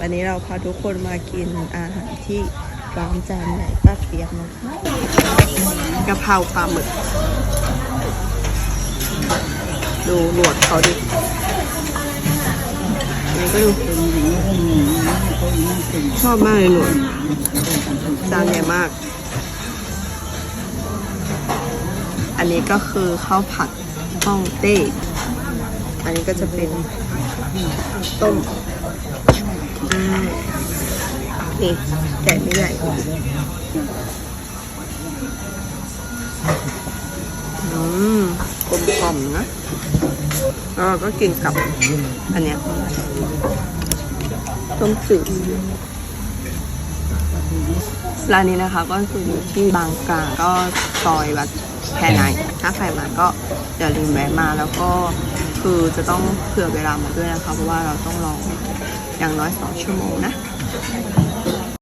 วันนี้เราพาทุกคนมากินอาหารที่ร้านจานใหญ่ป้าเปียกนะคะกะเพราปลาหมึกดูหนวดเขาดินี่ก็ดูชอบมากเลยหนวดจานใหญ่มากอันนี้ก็คือข้าวผัดฮ่องเต้อันนี้ก็จะเป็นต้มนี่แกะไม่ใหญ่กลมกล่อมนะแล้วเราก็กินกับอันเนี้ยต้มจืดร้านนี้นะคะก็คืออยู่ที่บางกลางก็ซอยวัดแพในถ้าใครมาก็อย่าลืมแวะมาแล้วก็คือจะต้องเผื่อเวลามาด้วยนะคะเพราะว่าเราต้องรออย่างน้อย2 ชั่วโมงนะ